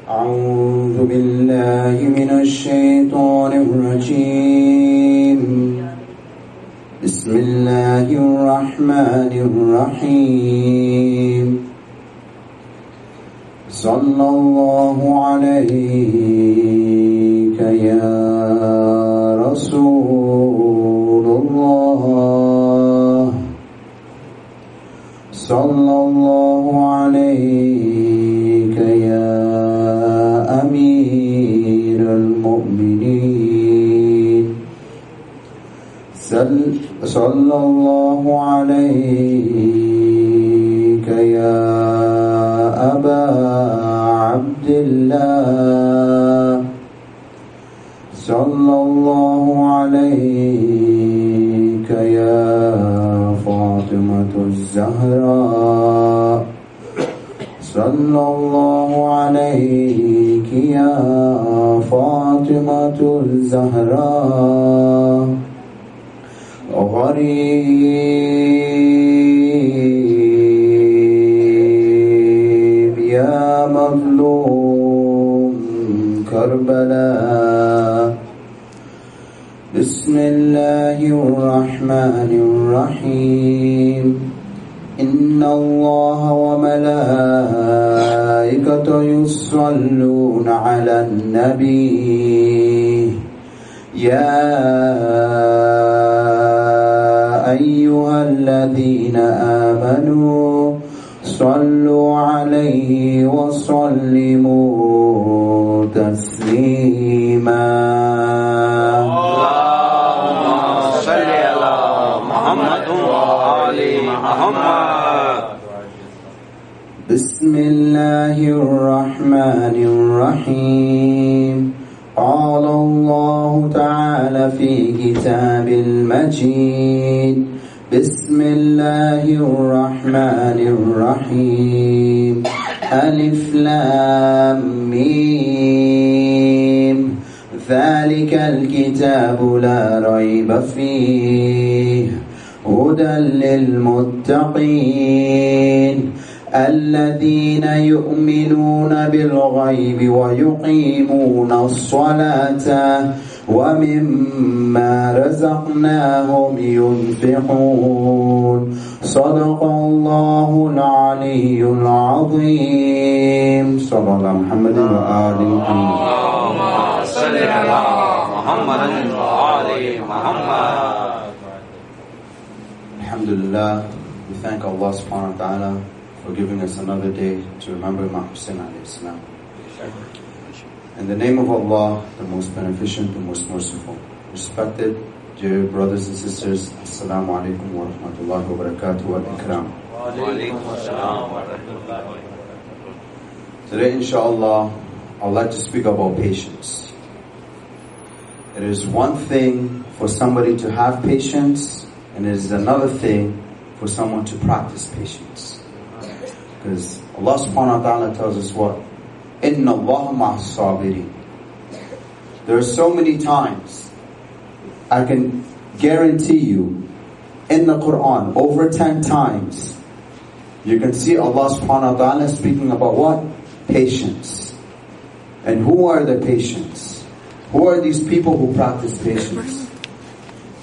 أعوذ بالله من الشيطان الرجيم. بسم الله الرحمن الرحيم. صلى الله عليك يا رسول الله. صلى الله عليك يا أمير المؤمنين. صلى الله عليك يا أبا عبد الله. صلى الله عليك يا فاطمة الزهراء. صلى الله عليك يا فاطمة الزهراء. غريب يا مظلوم كربلاء. بسم الله الرحمن الرحيم. إن الله وملائكته يصلون على النبي يا أيها الذين آمنوا صلوا عليه وسلموا تسليما. اللهم صل على محمد وآل محمد. بسم الله الرحمن الرحيم. قال الله تعالى في كتاب المجيد. بسم الله الرحمن الرحيم. ألف لام ميم. ذلك الكتاب لا ريب فيه هدى للمتقين الذين يؤمنون بالغيب ويقيمون الصلاة ومما رزقناهم ينفقون. صدق الله العلي العظيم. صلى الله على محمد وآل محمد. اللهم صل على محمد وآل محمد. Alhamdulillah, we thank Allah subhanahu wa ta'ala for giving us another day to remember Imam Hussain alayhi salam. In the name of Allah, the most beneficent, the most merciful. Respected dear brothers and sisters, Assalamu alaikum wa rahmatullahi wa barakatuh wa ikram. Today, inshallah, I'd like to speak about patience. It is one thing for somebody to have patience, and it is another thing for someone to practice patience. Because Allah subhanahu wa ta'ala tells us what? Inna Allah ma'as sabirin. There are so many times, I can guarantee you, in the Quran, over 10 times, you can see Allah subhanahu wa ta'ala speaking about what? Patience. And who are the patients? Who are these people who practice patience?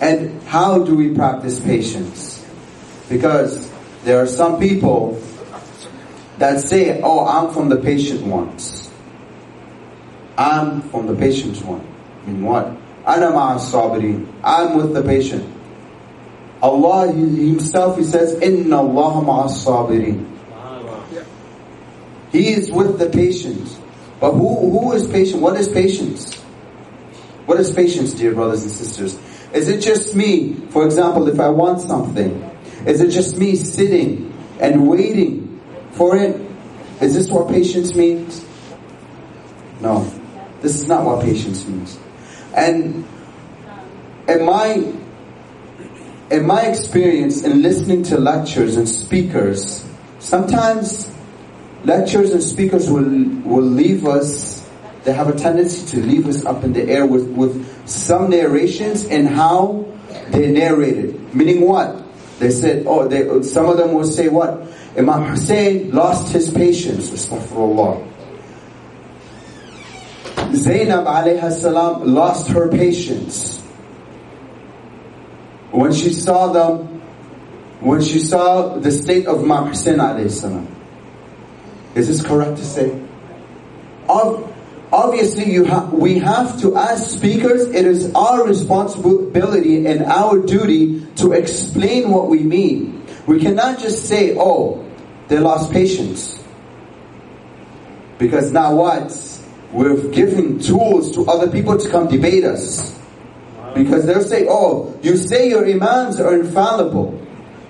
And how do we practice patience? Because there are some people that say, oh, I'm from the patient ones. I'm from the patient one. I mean what? Ana ma'as sabirin. I'm with the patient. Allah himself, he says, Inna Allah ma'as sabirin. He is with the patient. But who is patient? What is patience? What is patience, dear brothers and sisters? Is it just me, for example, if I want something? Is it just me sitting and waiting for it? Is this what patience means? No, this is not what patience means. And in my experience in listening to lectures and speakers, sometimes lectures and speakers will leave us. They have a tendency to leave us up in the air with some narrations and how they narrated. Meaning what? They said, some of them will say what? Imam Hussain lost his patience, astaghfirullah. Zainab alayhi salam lost her patience when she saw the state of Hussein alayhi salam. Is this correct to say? Obviously, we have to, as speakers, it is our responsibility and our duty to explain what we mean. We cannot just say, oh, they lost patience. Because now what? We're giving tools to other people to come debate us. Because they'll say, oh, you say your imams are infallible.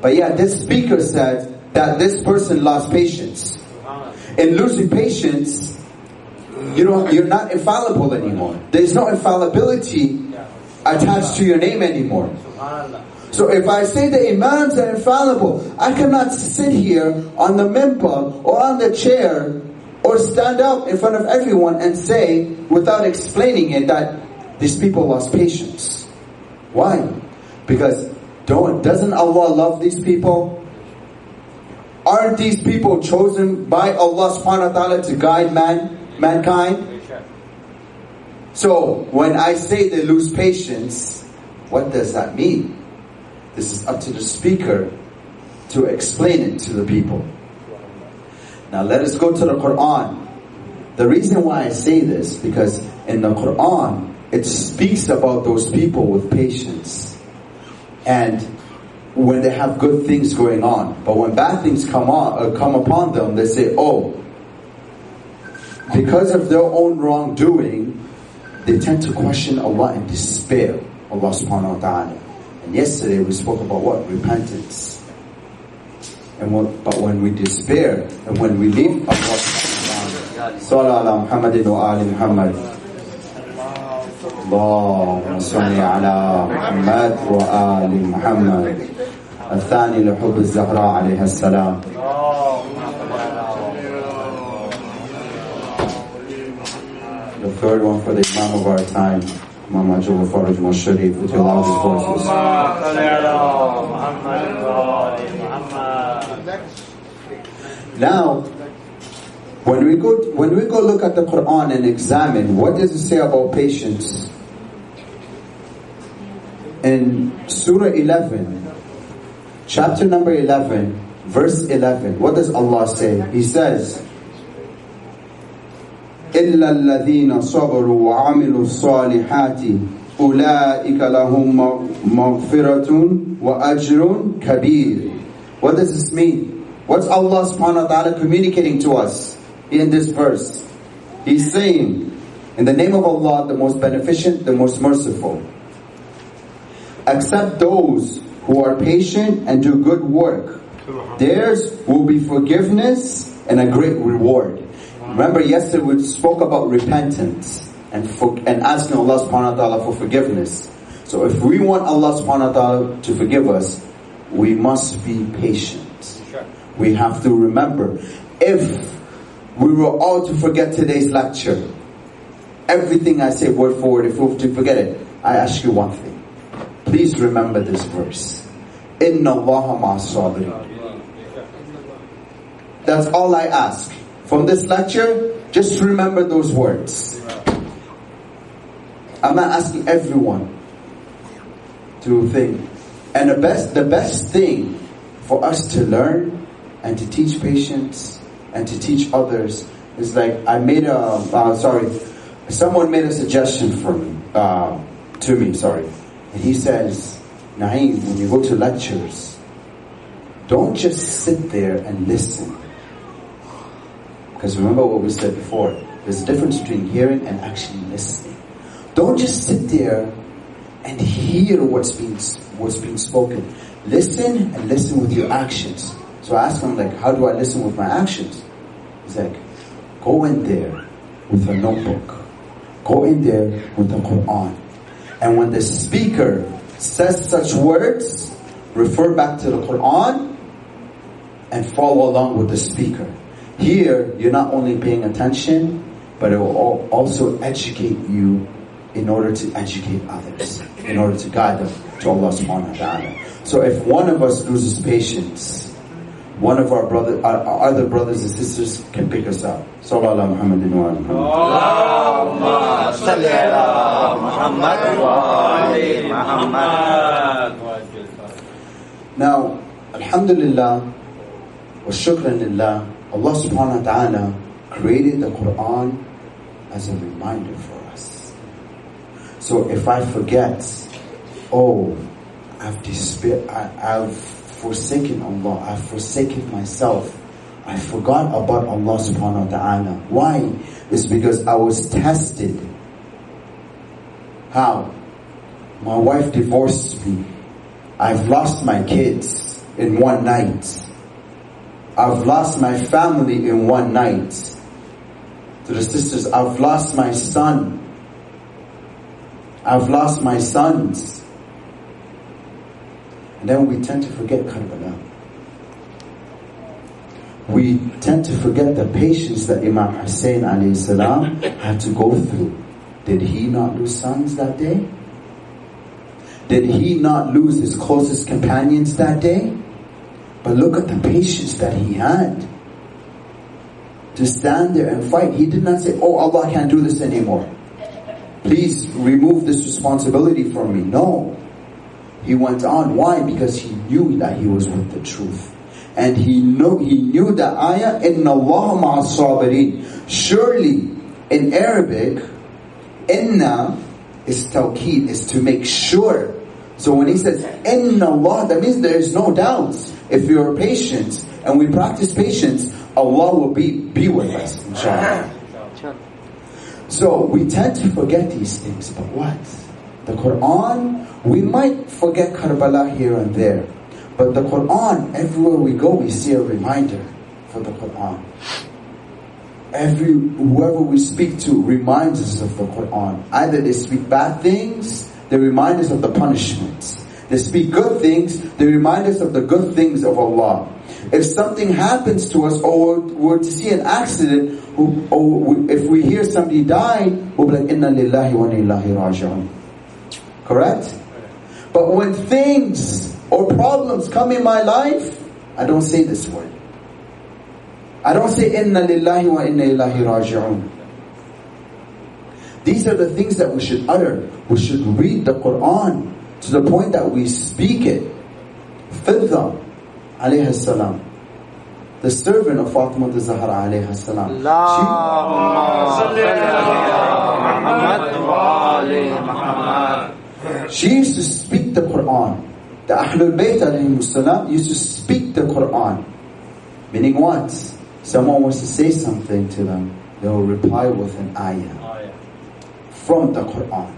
But yeah, this speaker said that this person lost patience. In losing patience, you're not infallible anymore. There's no infallibility attached to your name anymore. So if I say the imams are infallible, I cannot sit here on the minbar or on the chair or stand up in front of everyone and say, without explaining it, that these people lost patience. Why? Because doesn't Allah love these people? Aren't these people chosen by Allah subhanahu wa ta'ala to guide mankind? So when I say they lose patience, what does that mean? This is up to the speaker to explain it to the people. Now let us go to the Quran. The reason why I say this, because in the Quran it speaks about those people with patience and when they have good things going on. But when bad things come upon them, they say, oh, because of their own wrongdoing, they tend to question Allah and despair Allah subhanahu wa ta'ala. And yesterday we spoke about what? Repentance. But when we despair and when we leave Allah subhanahu wa ta'ala, Sallallahu ala Muhammadin wa ali Muhammad, Allahumma salli ala Muhammad wa ali Muhammad. الثاني لحب الزهراء عليها السلام. The third one for the Imam of our time, Imam Ajul Faraj Sharif, with your loudest voices. Now, when we go look at the Quran and examine what does it say about patience, in Surah 11, chapter number 11, verse 11, what does Allah say? He says, إِلَّا الَّذِينَ صَبَرُوا وَعَمِلُوا الصَّالِحَاتِ أُولَٰئِكَ لَهُمْ مَغْفِرَةٌ وَأَجْرٌ كَبِيرٌ. What does this mean? What's Allah subhanahu wa ta'ala communicating to us in this verse? He's saying, in the name of Allah, the most beneficent, the most merciful, accept those who are patient and do good work. Theirs will be forgiveness and a great reward. Remember yesterday we spoke about repentance and asking Allah subhanahu wa ta'ala for forgiveness. So if we want Allah subhanahu wa ta'ala to forgive us, we must be patient. We have to remember, if we were all to forget today's lecture, everything I say word for word, if we were to forget it, I ask you one thing. Please remember this verse. Inna Allaha ma'as sabirin. That's all I ask. From this lecture, just remember those words. I'm not asking everyone to think. And the best thing for us to learn and to teach patience and to teach others is like, someone made a suggestion for me, to me. And he says, Naeem, when you go to lectures, don't just sit there and listen. Because remember what we said before, there's a difference between hearing and actually listening. Don't just sit there and hear what's being spoken. Listen and listen with your actions. So I asked him, how do I listen with my actions? He's like, go in there with a notebook. Go in there with the Quran. And when the speaker says such words, refer back to the Quran and follow along with the speaker. Here, you're not only paying attention, but it will also educate you in order to educate others, in order to guide them to Allah subhanahu wa ta'ala. So if one of us loses patience, one of our other brothers and sisters can pick us up. Sallallahu Muhammadin wa ala Muhammad. Allahumma salli ala Muhammad wa ali Muhammad. Now, alhamdulillah, wa shukran lillah, Allah subhanahu wa ta'ala created the Quran as a reminder for us. So if I forget, I've forsaken Allah, I've forsaken myself, I forgot about Allah subhanahu wa ta'ala. Why? It's because I was tested. How? My wife divorced me. I've lost my kids in one night. I've lost my family in one night. To the sisters, I've lost my son. I've lost my sons. And then we tend to forget Karbala. We tend to forget the patience that Imam Hussein alayhi salam had to go through. Did he not lose sons that day? Did he not lose his closest companions that day? But look at the patience that he had to stand there and fight. He did not say, Allah can't do this anymore. Please remove this responsibility from me. No. He went on. Why? Because he knew that he was with the truth. And he knew the ayah, Inna Allah ma'as sabirin. Surely, in Arabic, Inna is tawqeed, is to make sure. So when he says, Inna Allah, that means there is no doubt. If you are patient and we practice patience, Allah will be with us, inshallah. So we tend to forget these things, but what? The Quran, we might forget Karbala here and there, but the Quran, everywhere we go, we see a reminder for the Quran. Whoever we speak to reminds us of the Quran. Either they speak bad things, they remind us of the punishments. They speak good things, they remind us of the good things of Allah. If something happens to us, or we're to see an accident, or if we hear somebody die, we'll be like, Inna lillahi wa inna ilaihi raji'un. Correct? But when things or problems come in my life, I don't say this word. I don't say, Inna lillahi wa inna ilaihi raji'un. These are the things that we should utter. We should read the Quran to the point that we speak it. Fidda alayhi salam, the servant of Fatima al-Zahra alayhi salam, she used to speak the Quran. The Ahlul Bayt alayhi salam used to speak the Quran. Meaning what? Someone wants to say something to them, they will reply with an ayah from the Quran.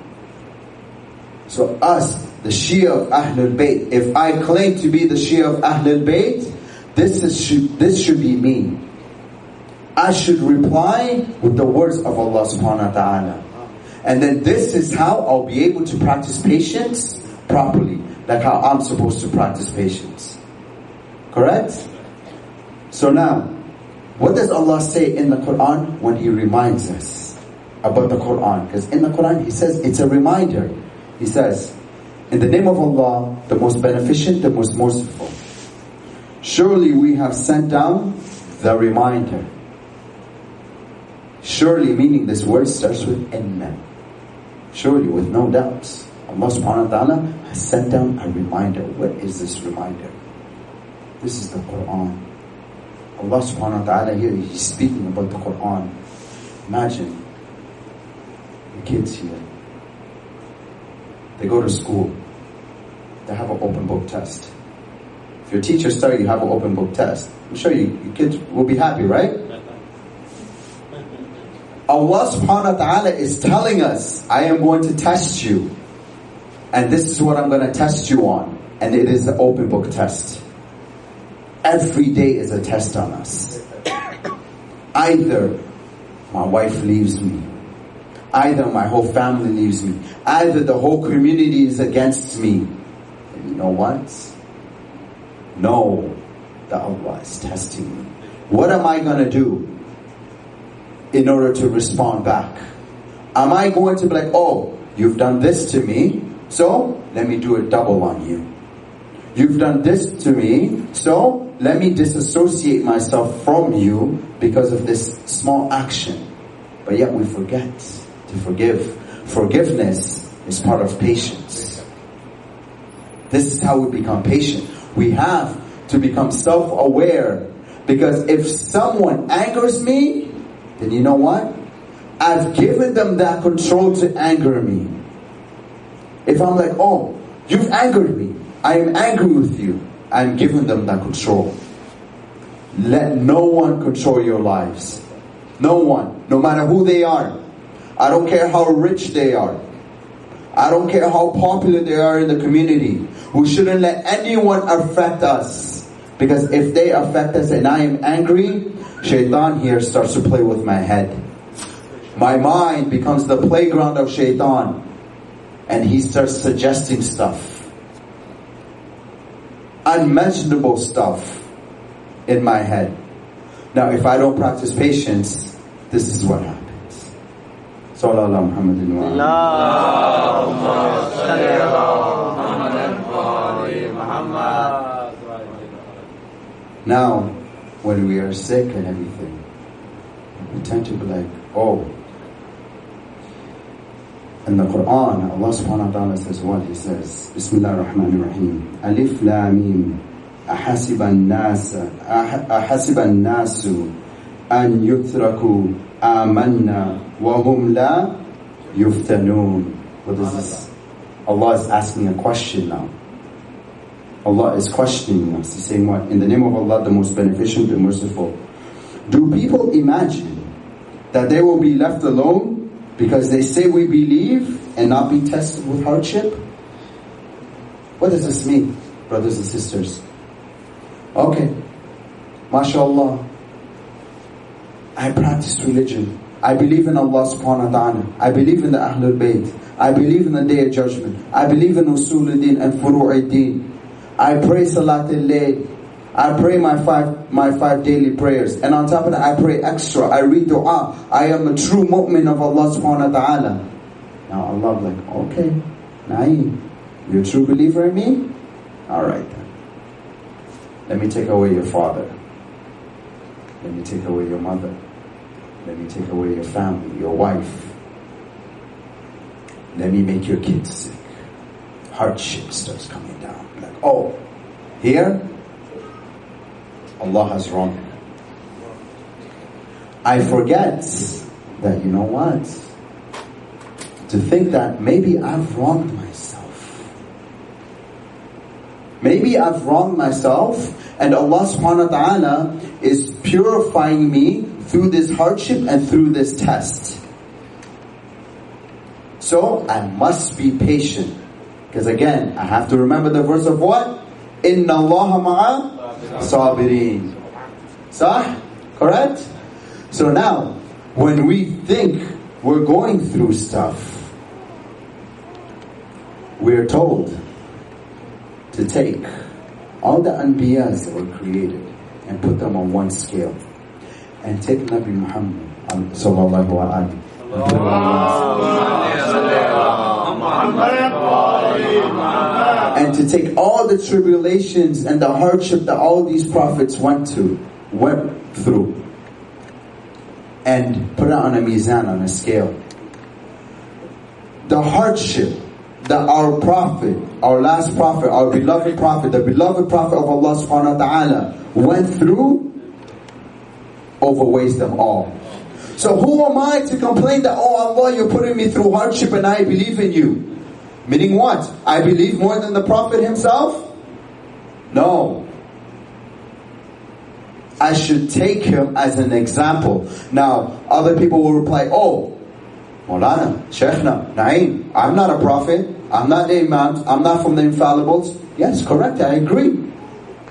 So us, the Shia of Ahlul Bayt, if I claim to be the Shia of Ahlul Bayt, this should be me. I should reply with the words of Allah subhanahu wa ta'ala. And then this is how I'll be able to practice patience properly, like how I'm supposed to practice patience. Correct? So now, what does Allah say in the Quran when He reminds us about the Quran? Because in the Quran He says it's a reminder. He says, in the name of Allah, the most beneficent, the most merciful. Surely we have sent down the reminder. Surely, meaning this word starts with inna. Surely, with no doubts. Allah subhanahu wa ta'ala has sent down a reminder. What is this reminder? This is the Quran. Allah subhanahu wa ta'ala here, He's speaking about the Quran. Imagine the kids here. They go to school. They have an open book test. If your teachers tell you have an open book test, I'm sure your kids will be happy, right? Allah subhanahu wa ta'ala is telling us, I am going to test you. And this is what I'm going to test you on. And it is an open book test. Every day is a test on us. Either my wife leaves me, either my whole family leaves me, either the whole community is against me. And you know what? Know that Allah is testing me. What am I going to do in order to respond back? Am I going to be like, oh, you've done this to me, so let me do it double on you. You've done this to me, so let me disassociate myself from you because of this small action. But yet we forget to forgive. Forgiveness is part of patience. This is how we become patient. We have to become self-aware, because if someone angers me, then you know what? I've given them that control to anger me. If I'm like, oh, you've angered me, I am angry with you, I'm giving them that control. Let no one control your lives. No one, no matter who they are. I don't care how rich they are. I don't care how popular they are in the community. We shouldn't let anyone affect us. Because if they affect us and I am angry, Shaitan here starts to play with my head. My mind becomes the playground of Shaitan. And he starts suggesting stuff. Unmentionable stuff in my head. Now if I don't practice patience, this is what happens. Sallallahu Muhammadin wa Now, when we are sick and everything, we tend to be like, oh. In the Quran, Allah subhanahu wa ta'ala says what? He says, Bismillah ar-Rahman ar-Rahim. Alif la mim. أحسب الناس أن يتركوا آمنا وهم لا يفتنون. What is this? Allah is asking a question now. Allah is questioning us. He's saying what? In the name of Allah, the most beneficent and merciful. Do people imagine that they will be left alone because they say we believe and not be tested with hardship? What does this mean, brothers and sisters? Okay, mashallah, I practice religion. I believe in Allah subhanahu wa ta'ala. I believe in the Ahlul Bayt. I believe in the Day of Judgment. I believe in Usuluddin and Furu'uddin. I pray Salat al-Layl. I pray my five daily prayers. And on top of that, I pray extra. I read dua. I am a true mu'min of Allah subhanahu wa ta'ala. Now Allah like, okay, Naeem, you're a true believer in me? Alright then. Let me take away your father. Let me take away your mother. Let me take away your family, your wife. Let me make your kids sick. Hardship starts coming down. Like, oh, here, Allah has wronged me. I forget that, you know what? To think that maybe I've wronged myself. Maybe I've wronged myself, and Allah subhanahu wa ta'ala is purifying me through this hardship and through this test. So I must be patient. Because again, I have to remember the verse of what? Inna Allaha ma'a sabirin. Sah? Correct? So now, when we think we're going through stuff, we're told to take all the anbiyas that were created and put them on one scale, and take Nabi Muhammad sallallahu alaihi and to take all the tribulations and the hardship that all these prophets went through, and put it on a mizan, on a scale. The hardship that our prophet, our last prophet, our beloved prophet, the beloved prophet of Allah subhanahu wa ta'ala went through, overweighs them all. So who am I to complain that, oh Allah, you're putting me through hardship and I believe in you? Meaning what? I believe more than the prophet himself? No. I should take him as an example. Now, other people will reply, oh, Maulana, Shaykhna, Naeem, I'm not a prophet. I'm not the Imams. I'm not from the infallibles. Yes, correct. I agree.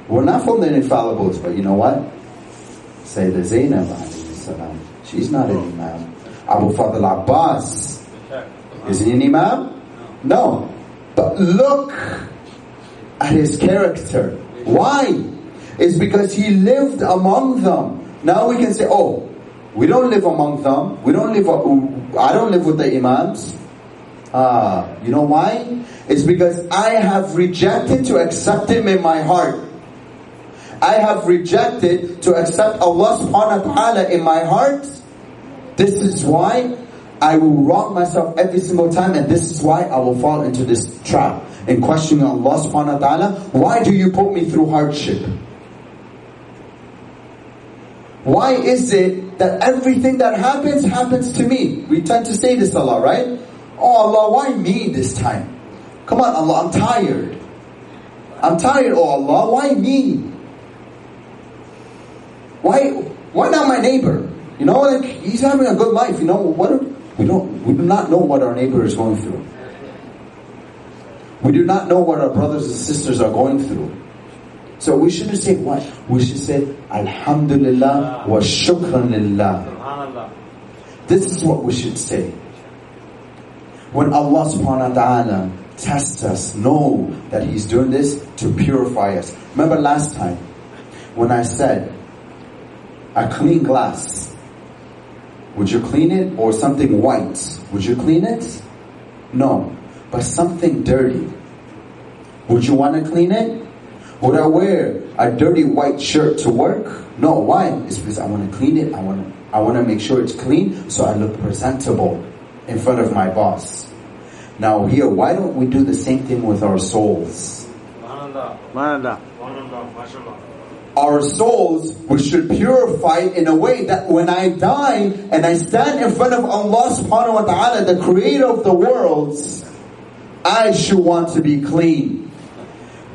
We're not from the infallibles. But you know what? Sayyidah Zainab, she's not an Imam. Abu Fadl Abbas, is he an Imam? No. But look at his character. Why? It's because he lived among them. Now we can say, oh, we don't live among them. I don't live with the Imams. You know why? It's because I have rejected to accept him in my heart. I have rejected to accept Allah subhanahu wa ta'ala in my heart, this is why I will wrong myself every single time, and this is why I will fall into this trap in questioning Allah subhanahu wa ta'ala. Why do you put me through hardship? Why is it that everything that happens to me? We tend to say this a lot, right? Oh Allah, why me this time? Come on Allah, I'm tired. I'm tired, oh Allah, why me? Why not my neighbor? You know, like he's having a good life. You know, we do not know what our neighbor is going through. We do not know what our brothers and sisters are going through. So we shouldn't say what? We should say Alhamdulillah wa shukran lillah. This is what we should say. When Allah subhanahu wa ta'ala tests us, know that He's doing this to purify us. Remember last time when I said a clean glass, would you clean it? Or something white, would you clean it? No. But something dirty, would you want to clean it? Would I wear a dirty white shirt to work? No. Why? It's because I want to clean it. I want to make sure it's clean so I look presentable in front of my boss. Now here, why don't we do the same thing with our souls? Our souls, we should purify in a way that when I die and I stand in front of Allah subhanahu wa ta'ala, the creator of the worlds, I should want to be clean.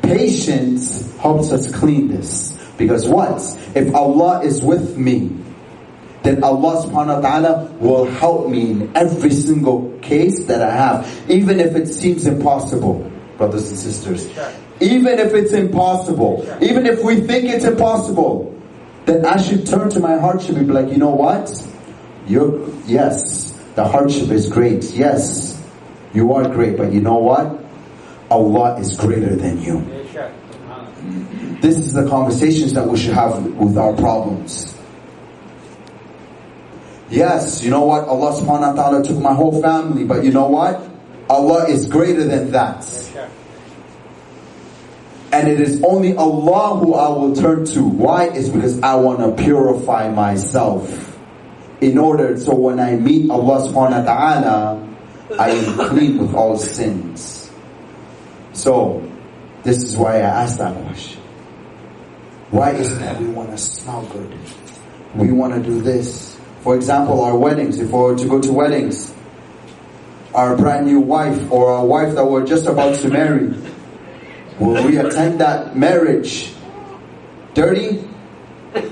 Patience helps us clean this. Because what? If Allah is with me, then Allah subhanahu wa ta'ala will help me in every single case that I have. Even if it seems impossible, brothers and sisters. Even if it's impossible. Even if we think it's impossible, then I should turn to my hardship and be like, you know what? Yes, the hardship is great. Yes, you are great. But you know what? Allah is greater than you. This is the conversations that we should have with our problems. Yes, you know what? Allah subhanahu wa ta'ala took my whole family, but you know what? Allah is greater than that. And it is only Allah who I will turn to. Why? It's because I want to purify myself. In order, so when I meet Allah subhanahu wa ta'ala, I am clean with all sins. So, this is why I asked that question. Why is it that we want to smell good? We want to do this. For example, our weddings, if we were to go to weddings, our brand new wife or our wife that we're just about to marry, will we attend that marriage dirty?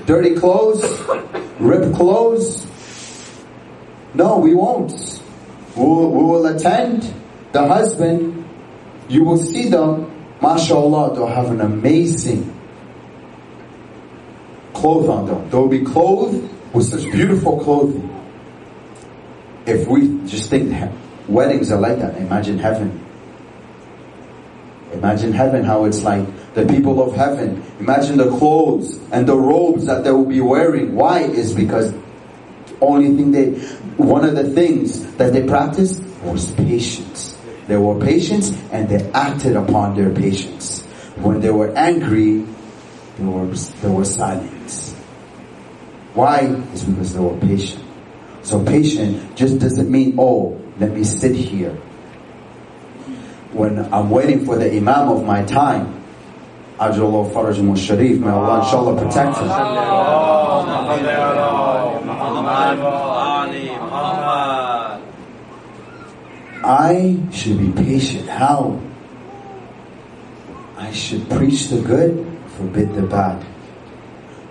Dirty clothes? Ripped clothes? No, we won't. We will attend the husband. You will see them, mashallah, they'll have an amazing clothes on them. They'll be clothed with such beautiful clothing. If we just think weddings are like that, imagine heaven. Imagine heaven, how it's like. The people of heaven. Imagine the clothes and the robes that they will be wearing. Why? Is because one of the things that they practiced was patience. They were patient and they acted upon their patience. When they were angry, they were silent. Why? It's because they were patient. So patient just doesn't mean, oh, let me sit here. When I'm waiting for the Imam of my time, Ajjallahu Farajum Sharif, may Allah inshallah protect him. I should be patient. How? I should preach the good, forbid the bad.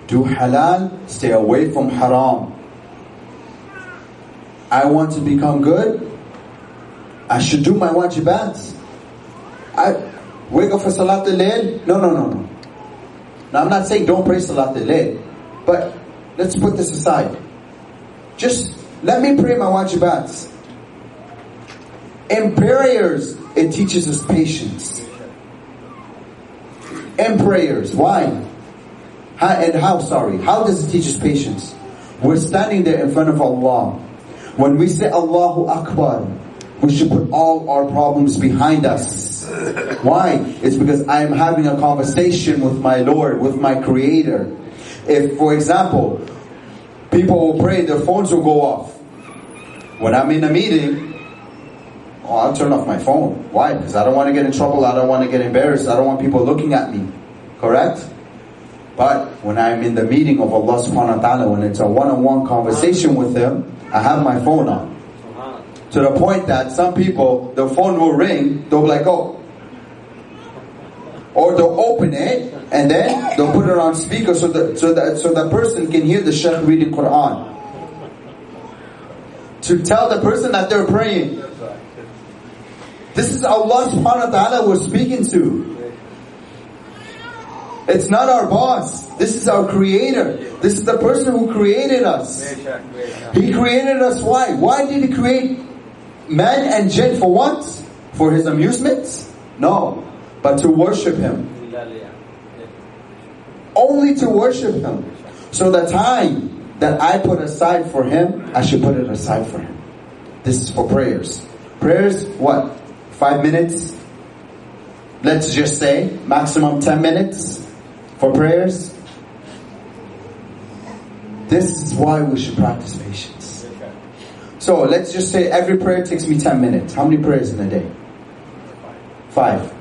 Do halal, stay away from haram. I want to become good, I should do my wajibat. I wake up for Salat al-Layl. No. Now I'm not saying don't pray Salat al-Layl, but let's put this aside. Just let me pray my wajibats. In prayers, it teaches us patience. In prayers, why? How does it teach us patience? We're standing there in front of Allah. When we say Allahu Akbar, we should put all our problems behind us. peace. Why? It's because I am having a conversation with my Lord, with my Creator. If, for example, people will pray, their phones will go off. When I'm in a meeting, I'll turn off my phone. Why? Because I don't want to get in trouble. I don't want to get embarrassed. I don't want people looking at me. Correct? But when I'm in the meeting of Allah subhanahu wa ta'ala, when it's a one-on-one conversation with Him, I have my phone on. To the point that some people, the phone will ring, they'll be like, oh. Or they'll open it, and then they'll put it on speaker so that person can hear the Shaykh reading Quran. To tell the person that they're praying. This is Allah subhanahu wa ta'ala we're speaking to. It's not our boss. This is our Creator. This is the person who created us. He created us why? Why did He create man and jinn? For what? For His amusements? No. But to worship Him. Only to worship Him. So the time that I put aside for Him, I should put it aside for Him. This is for prayers. Prayers, what? 5 minutes? Let's just say, maximum 10 minutes for prayers. This is why we should practice patience. So let's just say every prayer takes me 10 minutes. How many prayers in a day? 5.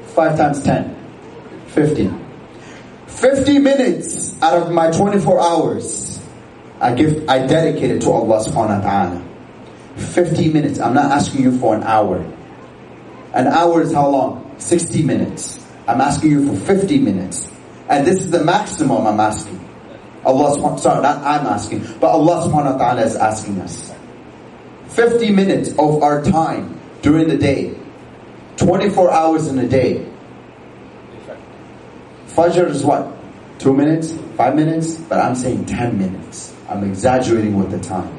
5 times 10. 50. 50 minutes out of my 24 hours, I dedicate it to Allah subhanahu wa ta'ala. 50 minutes. I'm not asking you for an hour. An hour is how long? 60 minutes. I'm asking you for 50 minutes. And this is the maximum I'm asking. Not I'm asking, but Allah subhanahu wa ta'ala is asking us. 50 minutes of our time during the day. 24 hours in a day. Fajr is what? 2 minutes? 5 minutes? But I'm saying 10 minutes. I'm exaggerating with the time.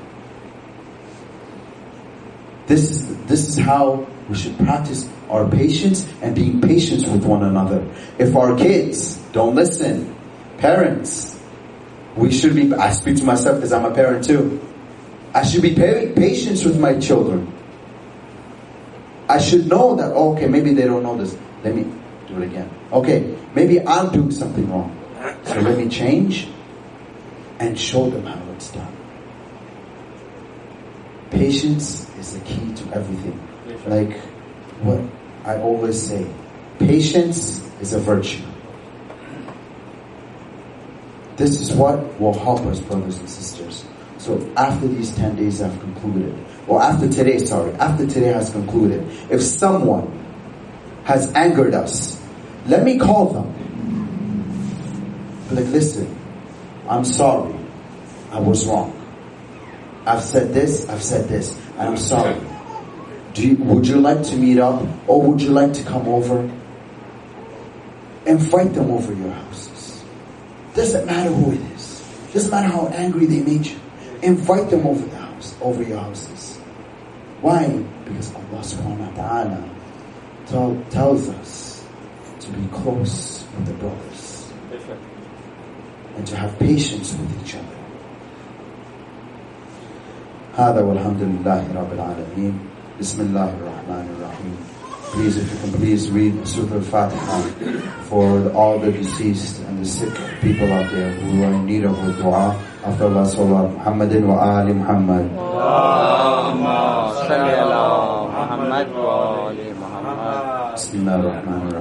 This is how we should practice our patience and being patient with one another. If our kids don't listen, parents, we should be, I speak to myself because I'm a parent too. I should be patient with my children. I should know that, okay, maybe they don't know this. Let me do it again. Okay, maybe I'm doing something wrong. So let me change and show them how it's done. Patience is the key to everything. Like what I always say, patience is a virtue. This is what will help us, brothers and sisters. So after these 10 days have concluded, or after today has concluded, if someone has angered us, let me call them. Like, listen, I'm sorry. I was wrong. I've said this, and I'm sorry. Would you like to meet up, or would you like to come over? Invite them over your houses. Doesn't matter who it is. Doesn't matter how angry they made you. Invite them over your houses. Why? Because Allah subhanahu wa ta'ala tells us to be close with the brothers. And to have patience with each other. هذا والحمد لله رب العالمين. بسم الله الرحمن الرحيم. Please, if you can please read Surah Al-Fatiha for all the deceased and the sick people out there who are in need of a dua. After Allah sallallahu Muhammadin wa ali Muhammad. Allahumma salli ala Muhammad wa ali Muhammad. Bismillah ar-Rahman ar-Rahim.